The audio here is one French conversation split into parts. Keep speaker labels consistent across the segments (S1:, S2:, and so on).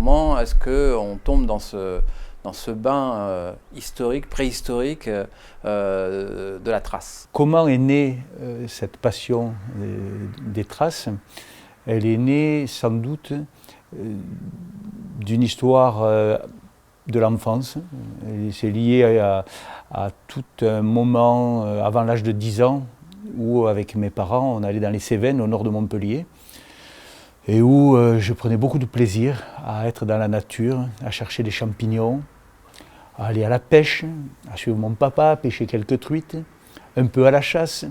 S1: Comment est-ce qu'on tombe dans ce bain historique, préhistorique de la trace?
S2: Comment est née cette passion des traces? Elle est née sans doute d'une histoire de l'enfance. C'est lié à tout un moment avant l'âge de 10 ans où, avec mes parents, on allait dans les Cévennes, au nord de Montpellier, et où je prenais beaucoup de plaisir à être dans la nature, à chercher des champignons, à aller à la pêche, à suivre mon papa, à pêcher quelques truites, un peu à la chasse.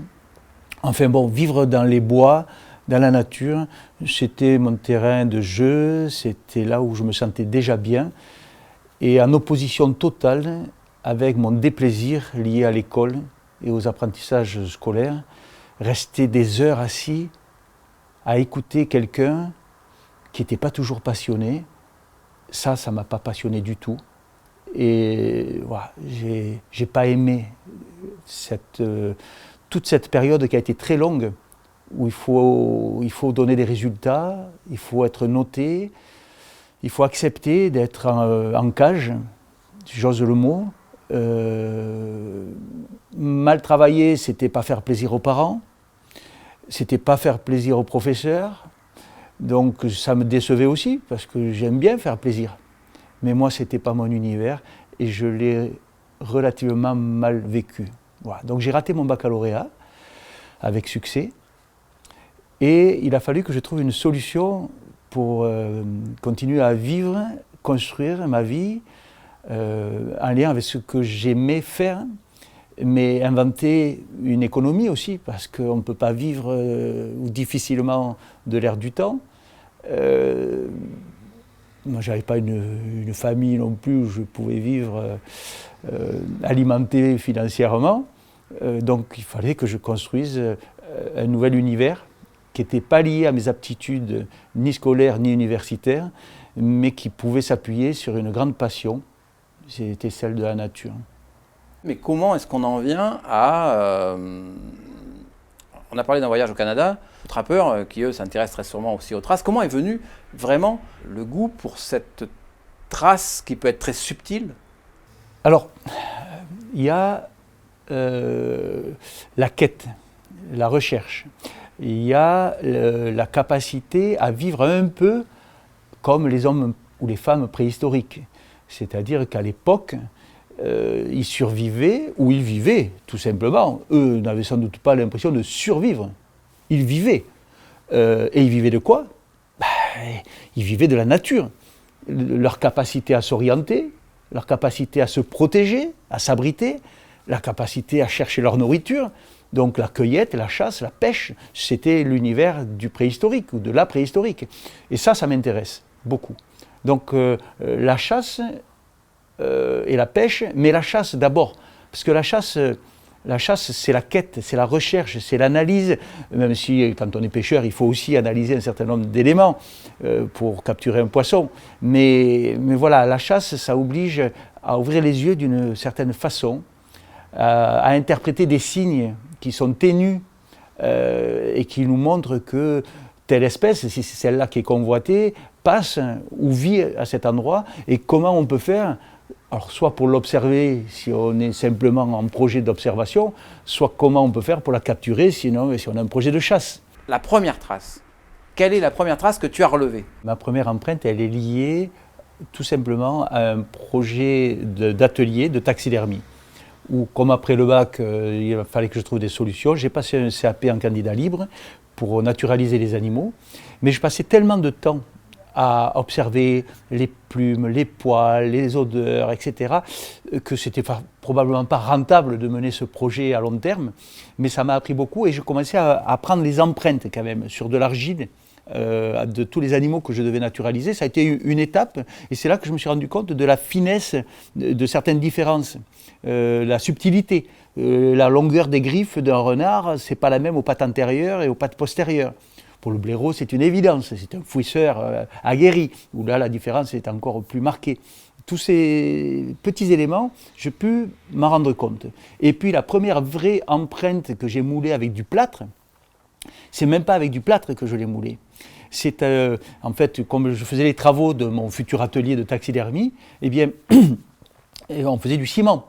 S2: Enfin bon, vivre dans les bois, dans la nature, c'était mon terrain de jeu, c'était là où je me sentais déjà bien, et en opposition totale avec mon déplaisir lié à l'école et aux apprentissages scolaires. Rester des heures assis à écouter quelqu'un qui n'était pas toujours passionné, ça ne m'a pas passionné du tout. Et voilà, j'ai pas aimé toute cette période qui a été très longue, où il faut donner des résultats, il faut être noté, il faut accepter d'être en cage, si j'ose le mot. Mal travailler, c'était pas faire plaisir aux parents, c'était pas faire plaisir aux professeurs, donc ça me décevait aussi, parce que j'aime bien faire plaisir. Mais moi, c'était pas mon univers, et je l'ai relativement mal vécu. Voilà. Donc j'ai raté mon baccalauréat, avec succès, et il a fallu que je trouve une solution pour continuer à vivre, construire ma vie, en lien avec ce que j'aimais faire, mais inventer une économie aussi, parce qu'on ne peut pas vivre difficilement de l'air du temps. Moi, je n'avais pas une famille non plus où je pouvais vivre alimenté financièrement. Donc il fallait que je construise un nouvel univers qui n'était pas lié à mes aptitudes ni scolaires ni universitaires, mais qui pouvait s'appuyer sur une grande passion, c'était celle de la nature.
S1: Mais comment est-ce qu'on en vient à... on a parlé d'un voyage au Canada, aux trappeurs qui eux s'intéressent très sûrement aussi aux traces. Comment est venu vraiment le goût pour cette trace qui peut être très subtile?
S2: Alors, il y a la quête, la recherche. Il y a la capacité à vivre un peu comme les hommes ou les femmes préhistoriques. C'est-à-dire qu'à l'époque, ils survivaient ou ils vivaient, tout simplement. Eux n'avaient sans doute pas l'impression de survivre. Ils vivaient. Et ils vivaient de quoi? Ils vivaient de la nature. Leur capacité à s'orienter, leur capacité à se protéger, à s'abriter, la capacité à chercher leur nourriture. Donc la cueillette, la chasse, la pêche, c'était l'univers du préhistorique ou de la préhistorique. Et ça m'intéresse beaucoup. Donc la chasse et la pêche, mais la chasse d'abord. Parce que la chasse, c'est la quête, c'est la recherche, c'est l'analyse. Même si quand on est pêcheur, il faut aussi analyser un certain nombre d'éléments pour capturer un poisson. Mais voilà, la chasse, ça oblige à ouvrir les yeux d'une certaine façon, à interpréter des signes qui sont ténus et qui nous montrent que telle espèce, si c'est celle-là qui est convoitée, passe ou vit à cet endroit, et comment on peut faire, alors soit pour l'observer si on est simplement en projet d'observation, soit comment on peut faire pour la capturer sinon, si on a un projet de chasse.
S1: La première trace, quelle est la première trace que tu as relevée?
S2: Ma première empreinte, elle est liée tout simplement à un projet d'atelier de taxidermie, où comme après le bac, il fallait que je trouve des solutions. J'ai passé un CAP en candidat libre pour naturaliser les animaux, mais je passais tellement de temps à observer les plumes, les poils, les odeurs, etc., que c'était probablement pas rentable de mener ce projet à long terme, mais ça m'a appris beaucoup et je commençais à prendre les empreintes quand même sur de l'argile de tous les animaux que je devais naturaliser. Ça a été une étape et c'est là que je me suis rendu compte de la finesse de certaines différences, la subtilité. La longueur des griffes d'un renard, c'est pas la même aux pattes antérieures et aux pattes postérieures. Pour le blaireau, c'est une évidence, c'est un fouisseur aguerri, où là la différence est encore plus marquée. Tous ces petits éléments, je peux m'en rendre compte. Et puis la première vraie empreinte que j'ai moulée avec du plâtre, c'est même pas avec du plâtre que je l'ai moulée. en fait, comme je faisais les travaux de mon futur atelier de taxidermie, eh bien, on faisait du ciment.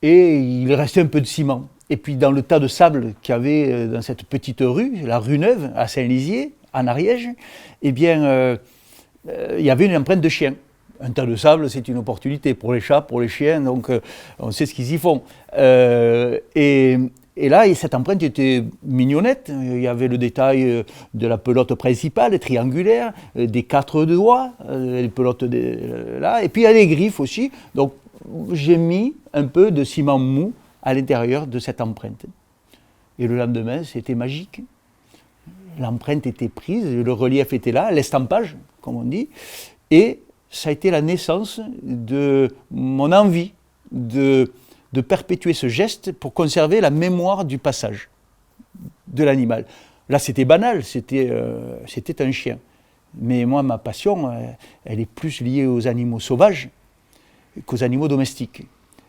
S2: Et il restait un peu de ciment. Et puis dans le tas de sable qu'il y avait dans cette petite rue, la rue Neuve, à Saint-Lizier, en Ariège, eh bien, il y avait une empreinte de chien. Un tas de sable, c'est une opportunité pour les chats, pour les chiens, donc on sait ce qu'ils y font. Et là, cette empreinte était mignonnette. Il y avait le détail de la pelote principale, triangulaire, des 4 doigts, les pelotes là, et puis il y a les griffes aussi. Donc j'ai mis un peu de ciment mou à l'intérieur de cette empreinte. Et le lendemain, c'était magique. L'empreinte était prise, le relief était là, l'estampage, comme on dit, et ça a été la naissance de mon envie de perpétuer ce geste pour conserver la mémoire du passage de l'animal. Là, c'était banal, c'était un chien. Mais moi, ma passion, elle est plus liée aux animaux sauvages qu'aux animaux domestiques.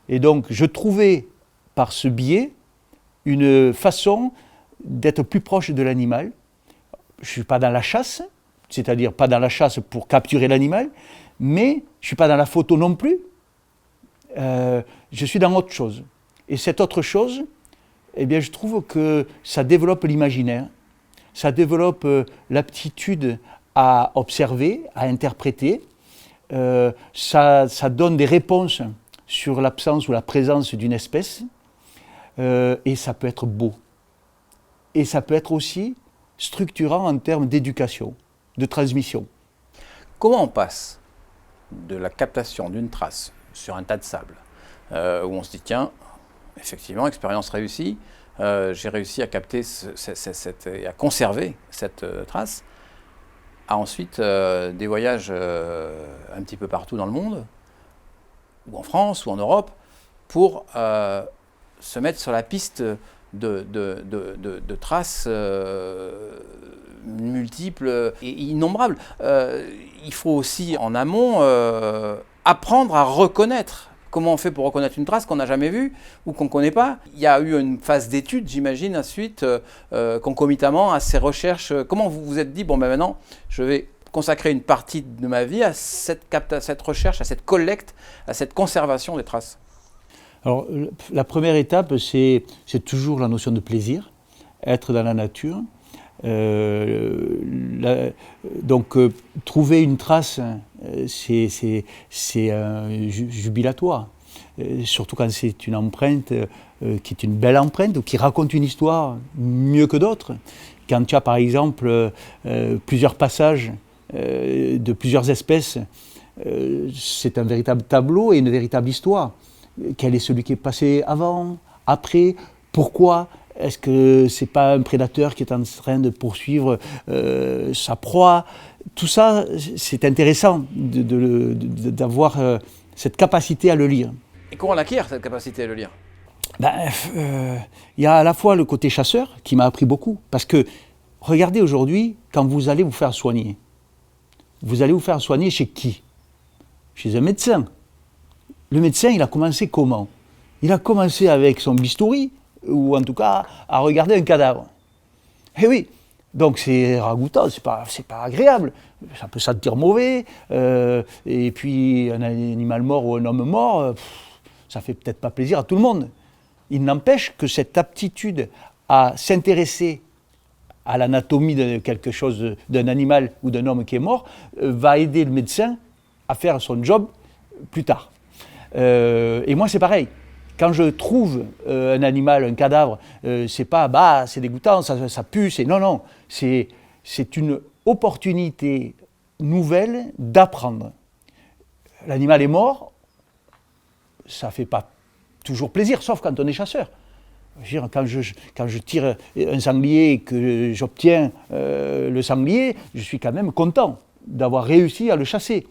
S2: Et donc, je trouvais, par ce biais, une façon d'être plus proche de l'animal. Je ne suis pas dans la chasse, c'est-à-dire pas dans la chasse pour capturer l'animal, mais je ne suis pas dans la photo non plus. Je suis dans autre chose. Et cette autre chose, eh bien, je trouve que ça développe l'imaginaire, ça développe l'aptitude à observer, à interpréter, ça donne des réponses sur l'absence ou la présence d'une espèce, et ça peut être beau. Et ça peut être aussi structurant en termes d'éducation, de transmission.
S1: Comment on passe de la captation d'une trace sur un tas de sable, où on se dit tiens, effectivement, expérience réussie, j'ai réussi à capter et à conserver cette trace, à ensuite des voyages un petit peu partout dans le monde, ou en France, ou en Europe, pour se mettre sur la piste de traces multiples et innombrables. Il faut aussi, en amont, apprendre à reconnaître. Comment on fait pour reconnaître une trace qu'on n'a jamais vue ou qu'on ne connaît pas? Il y a eu une phase d'étude, j'imagine, ensuite, concomitamment à ces recherches. Comment vous vous êtes dit, bon ben maintenant, je vais consacrer une partie de ma vie à cette recherche, à cette collecte, à cette conservation des traces?
S2: Alors, la première étape, c'est toujours la notion de plaisir, être dans la nature. Donc, trouver une trace, c'est jubilatoire. Surtout quand c'est une empreinte qui est une belle empreinte ou qui raconte une histoire mieux que d'autres. Quand tu as par exemple plusieurs passages de plusieurs espèces, c'est un véritable tableau et une véritable histoire. Quel est celui qui est passé avant, après, pourquoi? Est-ce que c'est pas un prédateur qui est en train de poursuivre sa proie? Tout ça, c'est intéressant d'avoir cette capacité à le lire.
S1: Et comment on acquiert cette capacité à le lire?
S2: Il y a à la fois le côté chasseur qui m'a appris beaucoup. Parce que, regardez aujourd'hui, quand vous allez vous faire soigner chez qui? Chez un médecin. Le médecin, il a commencé comment? Il a commencé avec son bistouri, ou en tout cas à regarder un cadavre. Eh oui, donc c'est ragoûtant, c'est pas agréable, ça peut sentir mauvais, et puis un animal mort ou un homme mort, ça fait peut-être pas plaisir à tout le monde. Il n'empêche que cette aptitude à s'intéresser à l'anatomie de quelque chose, d'un animal ou d'un homme qui est mort, va aider le médecin à faire son job plus tard. Et moi c'est pareil. Quand je trouve un animal, un cadavre, c'est pas c'est dégoûtant, ça pue, non, c'est une opportunité nouvelle d'apprendre. L'animal est mort, ça fait pas toujours plaisir, sauf quand on est chasseur. Je veux dire, quand je tire un sanglier et que j'obtiens le sanglier, je suis quand même content d'avoir réussi à le chasser.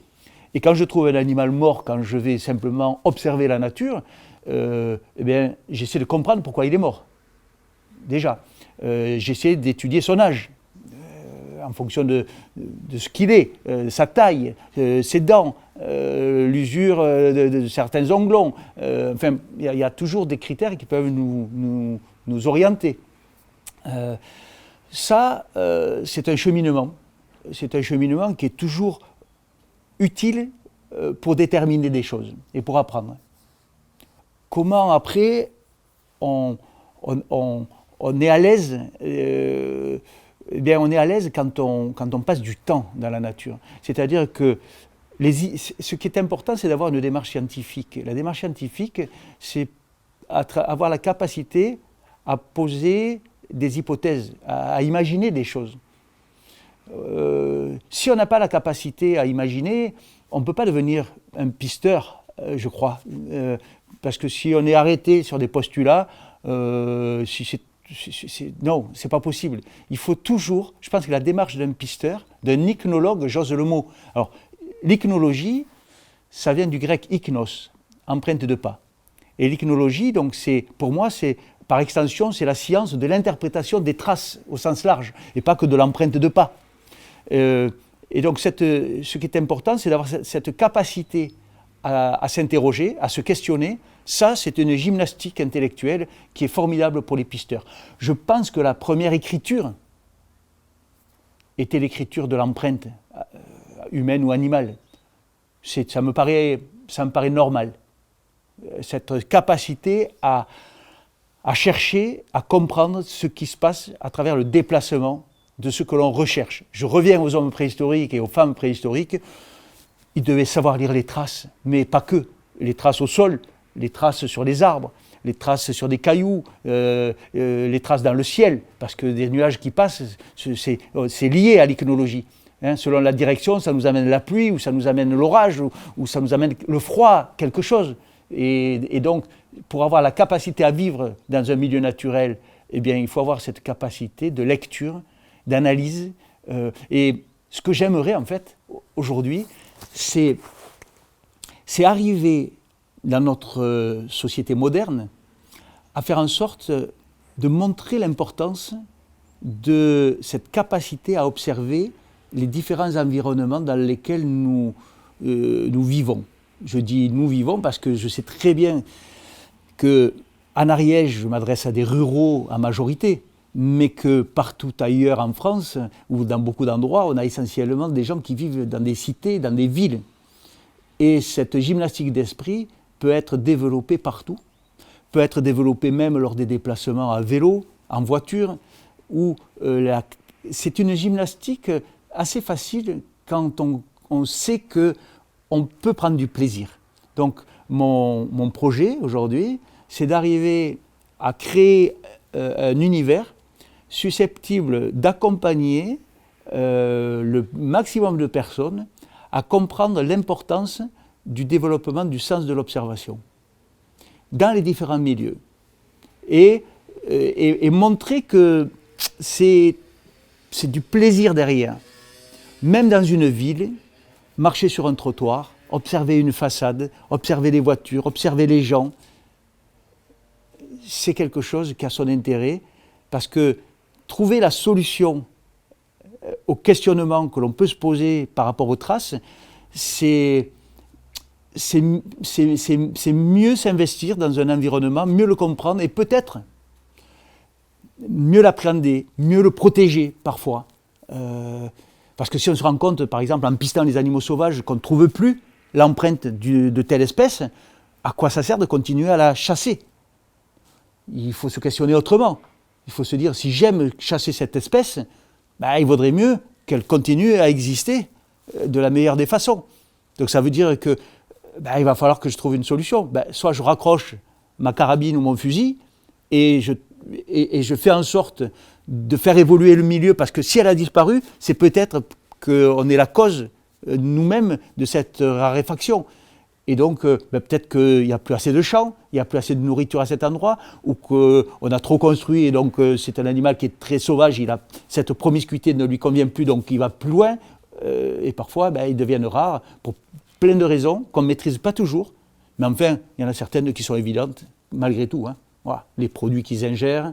S2: Et quand je trouve un animal mort, quand je vais simplement observer la nature, eh bien, j'essaie de comprendre pourquoi il est mort. Déjà, j'essaie d'étudier son âge, en fonction de ce qu'il est, sa taille, ses dents, l'usure de certains onglons. Enfin, il y a toujours des critères qui peuvent nous orienter. Ça, c'est un cheminement. c'est un cheminement qui est toujours utile pour déterminer des choses et pour apprendre. Comment après on est à l'aise eh bien, on est à l'aise quand on passe du temps dans la nature. C'est-à-dire que ce qui est important, c'est d'avoir une démarche scientifique. La démarche scientifique, c'est avoir la capacité à poser des hypothèses, à imaginer des choses. Si on n'a pas la capacité à imaginer, on ne peut pas devenir un pisteur, je crois. Parce que si on est arrêté sur des postulats, non, c'est pas possible. Il faut toujours, je pense que la démarche d'un pisteur, d'un ichnologue, j'ose le mot. Alors, l'ichnologie, ça vient du grec ichnos, empreinte de pas. Et l'ichnologie, donc, pour moi, par extension, c'est la science de l'interprétation des traces au sens large, et pas que de l'empreinte de pas. Et donc, ce qui est important, c'est d'avoir cette capacité à s'interroger, à se questionner. Ça, c'est une gymnastique intellectuelle qui est formidable pour les pisteurs. Je pense que la première écriture était l'écriture de l'empreinte humaine ou animale. Ça me paraît normal. Cette capacité à chercher, à comprendre ce qui se passe à travers le déplacement de ce que l'on recherche. Je reviens aux hommes préhistoriques et aux femmes préhistoriques. Ils devaient savoir lire les traces, mais pas que. Les traces au sol, les traces sur les arbres, les traces sur des cailloux, les traces dans le ciel, parce que des nuages qui passent, c'est lié à l'ichnologie. Selon la direction, ça nous amène la pluie, ou ça nous amène l'orage, ou ça nous amène le froid, quelque chose. Et donc, pour avoir la capacité à vivre dans un milieu naturel, eh bien, il faut avoir cette capacité de lecture, d'analyse. Et ce que j'aimerais, en fait, aujourd'hui, c'est arriver dans notre société moderne à faire en sorte de montrer l'importance de cette capacité à observer les différents environnements dans lesquels nous vivons. Je dis nous vivons parce que je sais très bien qu'en Ariège, je m'adresse à des ruraux en majorité, mais que partout ailleurs en France, ou dans beaucoup d'endroits, on a essentiellement des gens qui vivent dans des cités, dans des villes. Et cette gymnastique d'esprit peut être développée partout, peut être développée même lors des déplacements à vélo, en voiture, où c'est une gymnastique assez facile quand on sait qu'on peut prendre du plaisir. Donc mon projet aujourd'hui, c'est d'arriver à créer un univers susceptible d'accompagner le maximum de personnes à comprendre l'importance du développement du sens de l'observation dans les différents milieux et montrer que c'est du plaisir derrière. Même dans une ville, marcher sur un trottoir, observer une façade, observer les voitures, observer les gens, c'est quelque chose qui a son intérêt parce que trouver la solution au questionnement que l'on peut se poser par rapport aux traces, c'est mieux s'investir dans un environnement, mieux le comprendre et peut-être mieux l'appréhender, mieux le protéger parfois. Parce que si on se rend compte, par exemple, en pistant les animaux sauvages, qu'on ne trouve plus l'empreinte de telle espèce, à quoi ça sert de continuer à la chasser ? Il faut se questionner autrement. Il faut se dire, si j'aime chasser cette espèce, il vaudrait mieux qu'elle continue à exister de la meilleure des façons. Donc ça veut dire que il va falloir que je trouve une solution. Soit je raccroche ma carabine ou mon fusil et je fais en sorte de faire évoluer le milieu, parce que si elle a disparu, c'est peut-être qu'on est la cause nous-mêmes de cette raréfaction. Et donc, peut-être qu'il n'y a plus assez de champs, il n'y a plus assez de nourriture à cet endroit, ou qu'on a trop construit, et donc c'est un animal qui est très sauvage, cette promiscuité ne lui convient plus, donc il va plus loin, et parfois ils deviennent rares, pour plein de raisons, qu'on ne maîtrise pas toujours, mais enfin, il y en a certaines qui sont évidentes, malgré tout. Voilà. Les produits qu'ils ingèrent,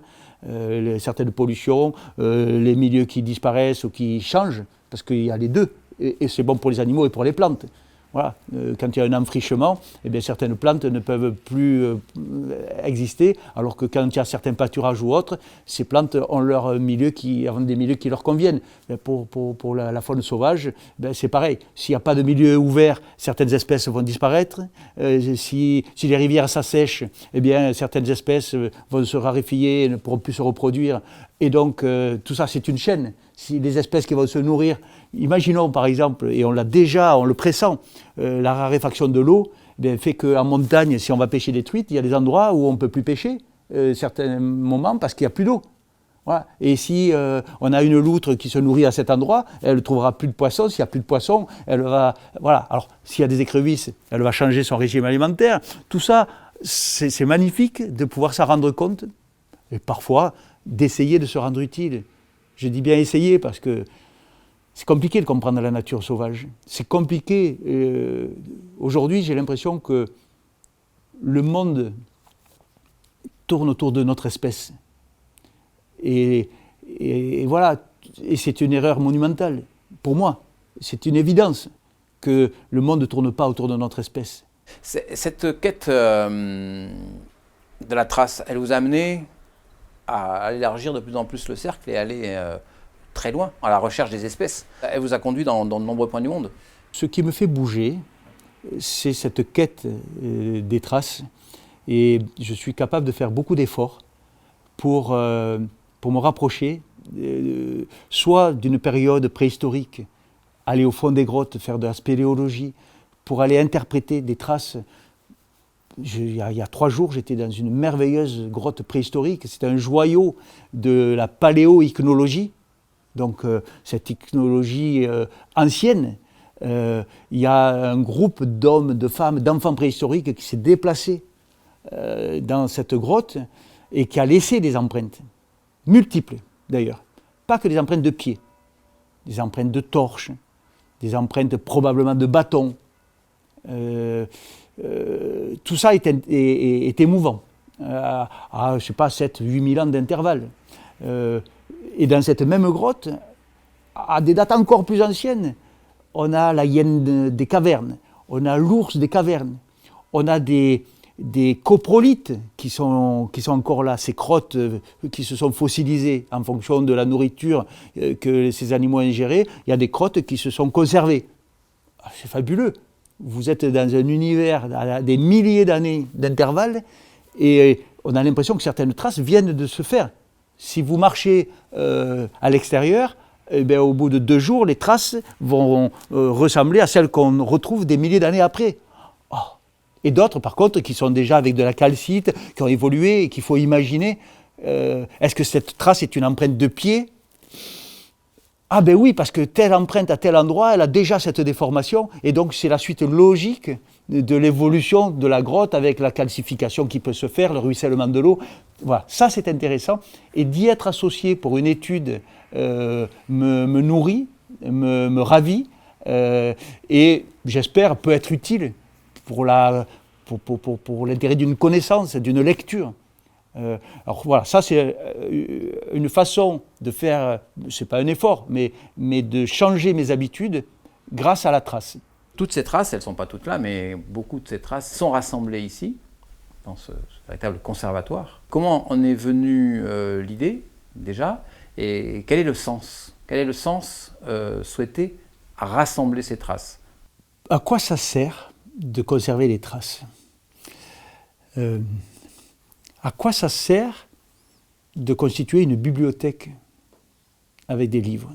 S2: certaines pollutions, les milieux qui disparaissent ou qui changent, parce qu'il y a les deux, et c'est bon pour les animaux et pour les plantes. Voilà. Quand il y a un enfrichement, eh bien, certaines plantes ne peuvent plus exister, alors que quand il y a certains pâturages ou autres, ces plantes ont des milieux qui leur conviennent. Pour la faune sauvage, c'est pareil. S'il n'y a pas de milieu ouvert, certaines espèces vont disparaître. Si les rivières s'assèchent, eh bien, certaines espèces vont se raréfier et ne pourront plus se reproduire. Et donc, tout ça, c'est une chaîne. Si les espèces qui vont se nourrir, imaginons par exemple, et on le pressent, la raréfaction de l'eau fait qu'en montagne, si on va pêcher des truites, il y a des endroits où on ne peut plus pêcher, certains moments, parce qu'il n'y a plus d'eau. Voilà. Et si on a une loutre qui se nourrit à cet endroit, elle ne trouvera plus de poissons. S'il n'y a plus de poissons, elle va... Voilà. Alors, s'il y a des écrevisses, elle va changer son régime alimentaire. Tout ça, c'est magnifique de pouvoir s'en rendre compte. Et parfois, d'essayer de se rendre utile. Je dis bien essayer parce que c'est compliqué de comprendre la nature sauvage. C'est compliqué. Aujourd'hui, j'ai l'impression que le monde tourne autour de notre espèce. Et voilà, et c'est une erreur monumentale. Pour moi, c'est une évidence que le monde ne tourne pas autour de notre espèce.
S1: Cette quête de la trace, elle vous a amené à élargir de plus en plus le cercle et aller très loin à la recherche des espèces. Elle vous a conduit dans de nombreux points du monde.
S2: Ce qui me fait bouger, c'est cette quête des traces. Et je suis capable de faire beaucoup d'efforts pour me rapprocher, soit d'une période préhistorique, aller au fond des grottes, faire de la spéléologie, pour aller interpréter des traces. Il y a 3 jours, j'étais dans une merveilleuse grotte préhistorique. C'était un joyau de la paléo-ichnologie, donc cette ichnologie ancienne. Il y a un groupe d'hommes, de femmes, d'enfants préhistoriques qui s'est déplacé dans cette grotte et qui a laissé des empreintes, multiples d'ailleurs. Pas que des empreintes de pieds, des empreintes de torches, des empreintes probablement de bâtons. Tout ça est émouvant, à je sais pas, 7-8 000 ans d'intervalle. Et dans cette même grotte, à des dates encore plus anciennes, on a la hyène des cavernes, on a l'ours des cavernes, on a des coprolites qui sont encore là, ces crottes qui se sont fossilisées en fonction de la nourriture que ces animaux ingéraient. Il y a des crottes qui se sont conservées. C'est fabuleux. Vous êtes dans un univers à des milliers d'années d'intervalle et on a l'impression que certaines traces viennent de se faire. Si vous marchez à l'extérieur, eh bien, au bout de 2 jours, les traces vont ressembler à celles qu'on retrouve des milliers d'années après. Oh. Et d'autres, par contre, qui sont déjà avec de la calcite, qui ont évolué et qu'il faut imaginer. Est-ce que cette trace est une empreinte de pied ? Ah ben oui, parce que telle empreinte à tel endroit, elle a déjà cette déformation, et donc c'est la suite logique de l'évolution de la grotte avec la calcification qui peut se faire, le ruissellement de l'eau. Voilà, ça c'est intéressant, et d'y être associé pour une étude me nourrit, me ravit, et j'espère peut être utile pour l'intérêt d'une connaissance, d'une lecture. Alors voilà, ça c'est une façon de faire, c'est pas un effort, mais de changer mes habitudes grâce à la trace.
S1: Toutes ces traces, elles ne sont pas toutes là, mais beaucoup de ces traces sont rassemblées ici, dans ce véritable conservatoire. Comment en est venue l'idée, déjà, et quel est le sens ? Quel est le sens souhaité à rassembler ces traces ?
S2: À quoi ça sert de conserver les traces ? À quoi ça sert de constituer une bibliothèque avec des livres ?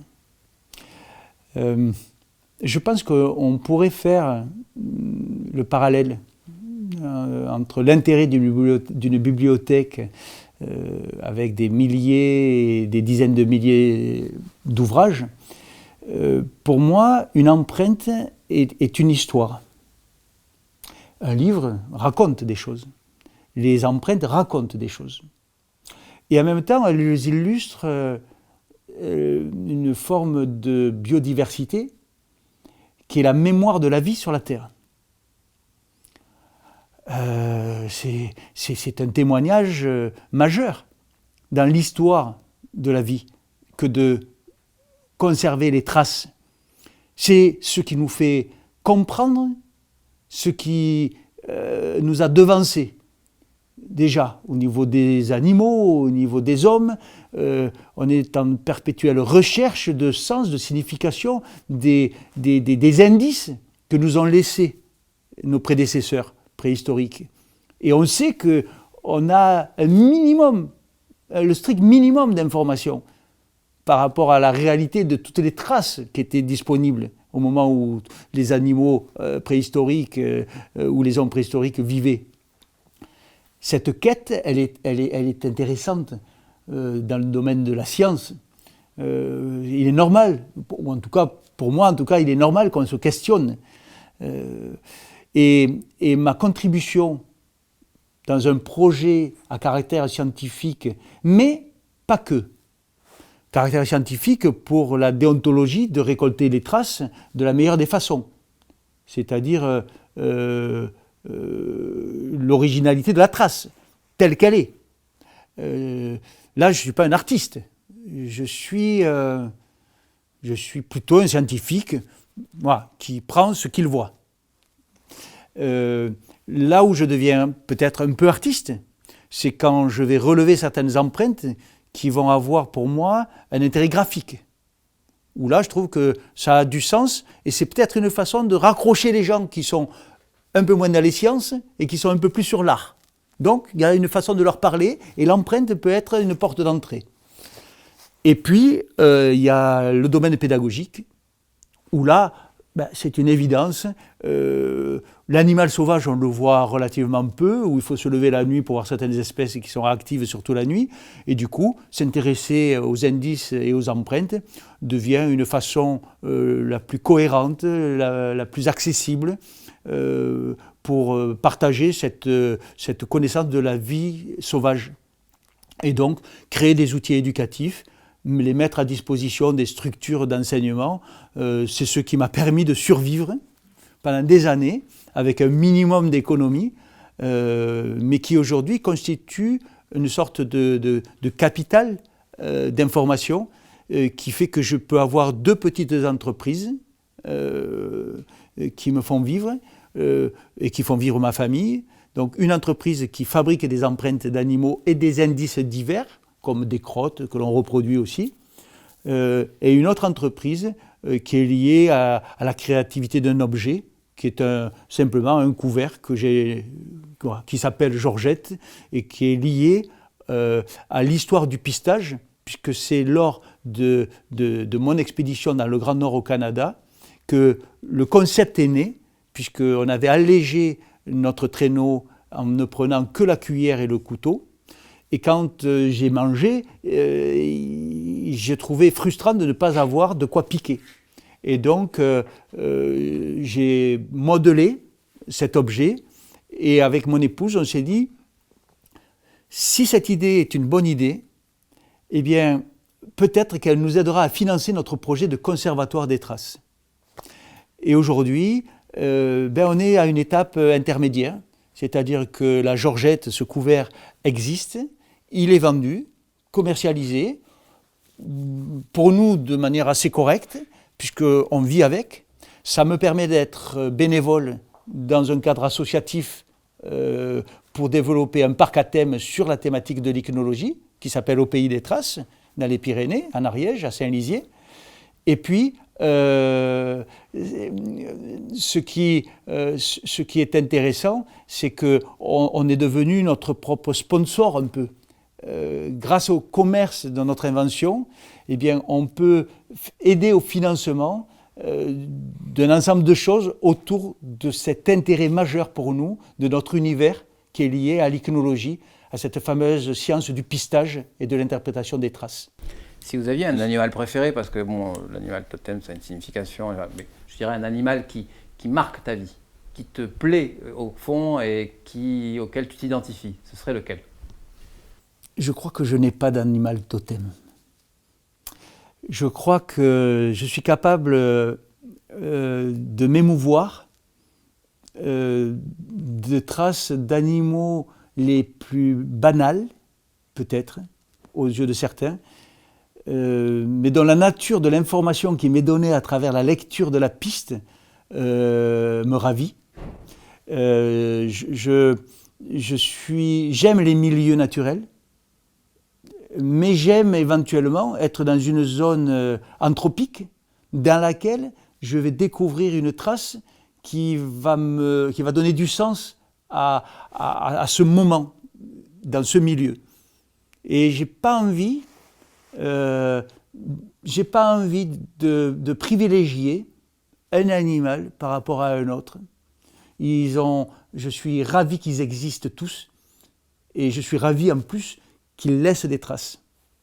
S2: Je pense qu'on pourrait faire le parallèle entre l'intérêt d'une bibliothèque avec des milliers et des dizaines de milliers d'ouvrages. Pour moi, une empreinte est une histoire. Un livre raconte des choses. Les empreintes racontent des choses. Et en même temps, elles illustrent une forme de biodiversité qui est la mémoire de la vie sur la Terre. C'est un témoignage majeur dans l'histoire de la vie que de conserver les traces. C'est ce qui nous fait comprendre ce qui nous a devancés. Déjà, au niveau des animaux, au niveau des hommes, on est en perpétuelle recherche de sens, de signification des indices que nous ont laissés nos prédécesseurs préhistoriques. Et on sait qu'on a un minimum, le strict minimum d'informations par rapport à la réalité de toutes les traces qui étaient disponibles au moment où les animaux préhistoriques ou les hommes préhistoriques vivaient. Cette quête, elle est intéressante dans le domaine de la science. Il est normal, ou en tout cas, pour moi, en tout cas, il est normal qu'on se questionne. Et ma contribution dans un projet à caractère scientifique, mais pas que. Caractère scientifique pour la déontologie de récolter les traces de la meilleure des façons. C'est-à-dire l'originalité de la trace, telle qu'elle est. Là, je ne suis pas un artiste. Je suis plutôt un scientifique qui prend ce qu'il voit. Là où je deviens peut-être un peu artiste, c'est quand je vais relever certaines empreintes qui vont avoir pour moi un intérêt graphique. Où là, je trouve que ça a du sens et c'est peut-être une façon de raccrocher les gens qui sont un peu moins dans les sciences et qui sont un peu plus sur l'art. Donc, il y a une façon de leur parler et l'empreinte peut être une porte d'entrée. Et puis, il y a le domaine pédagogique, où là, c'est une évidence. L'animal sauvage, on le voit relativement peu, où il faut se lever la nuit pour voir certaines espèces qui sont actives surtout la nuit. Et du coup, s'intéresser aux indices et aux empreintes devient une façon la plus cohérente, la plus accessible pour partager cette connaissance de la vie sauvage. Et donc, créer des outils éducatifs, les mettre à disposition des structures d'enseignement, c'est ce qui m'a permis de survivre pendant des années avec un minimum d'économie, mais qui aujourd'hui constitue une sorte de capital d'information qui fait que je peux avoir 2 petites entreprises qui me font vivre et qui font vivre ma famille. Donc une entreprise qui fabrique des empreintes d'animaux et des indices divers, comme des crottes que l'on reproduit aussi, et une autre entreprise qui est liée à la créativité d'un objet, qui est simplement un couvert qui s'appelle Georgette et qui est lié à l'histoire du pistage, puisque c'est lors de mon expédition dans le Grand Nord au Canada que le concept est né, puisqu'on avait allégé notre traîneau en ne prenant que la cuillère et le couteau. Et quand j'ai mangé, j'ai trouvé frustrant de ne pas avoir de quoi piquer. Et donc, j'ai modelé cet objet. Et avec mon épouse, on s'est dit, si cette idée est une bonne idée, eh bien, peut-être qu'elle nous aidera à financer notre projet de conservatoire des traces. Et aujourd'hui, on est à une étape intermédiaire, c'est-à-dire que la Georgette, ce couvert, existe, il est vendu, commercialisé, pour nous de manière assez correcte, puisqu'on vit avec. Ça me permet d'être bénévole dans un cadre associatif pour développer un parc à thème sur la thématique de l'ichnologie, qui s'appelle Au Pays des Traces, dans les Pyrénées, en Ariège, à Saint-Lizier. Et puis, ce qui est intéressant, c'est qu'on est devenu notre propre sponsor un peu. Grâce au commerce de notre invention, eh bien, on peut aider au financement d'un ensemble de choses autour de cet intérêt majeur pour nous, de notre univers qui est lié à l'ichnologie, à cette fameuse science du pistage et de l'interprétation des traces.
S1: Si vous aviez un animal préféré, parce que bon, l'animal totem, ça a une signification, mais je dirais un animal qui marque ta vie, qui te plaît au fond et auquel tu t'identifies, ce serait lequel ?
S2: Je crois que je n'ai pas d'animal totem. Je crois que je suis capable de m'émouvoir de traces d'animaux les plus banals, peut-être, aux yeux de certains, mais dont la nature de l'information qui m'est donnée à travers la lecture de la piste me ravit. J'aime les milieux naturels, mais j'aime éventuellement être dans une zone anthropique dans laquelle je vais découvrir une trace qui va donner du sens à ce moment, dans ce milieu. Et j'ai pas envie de privilégier un animal par rapport à un autre. Je suis ravi qu'ils existent tous, et je suis ravi en plus qu'ils laissent des traces.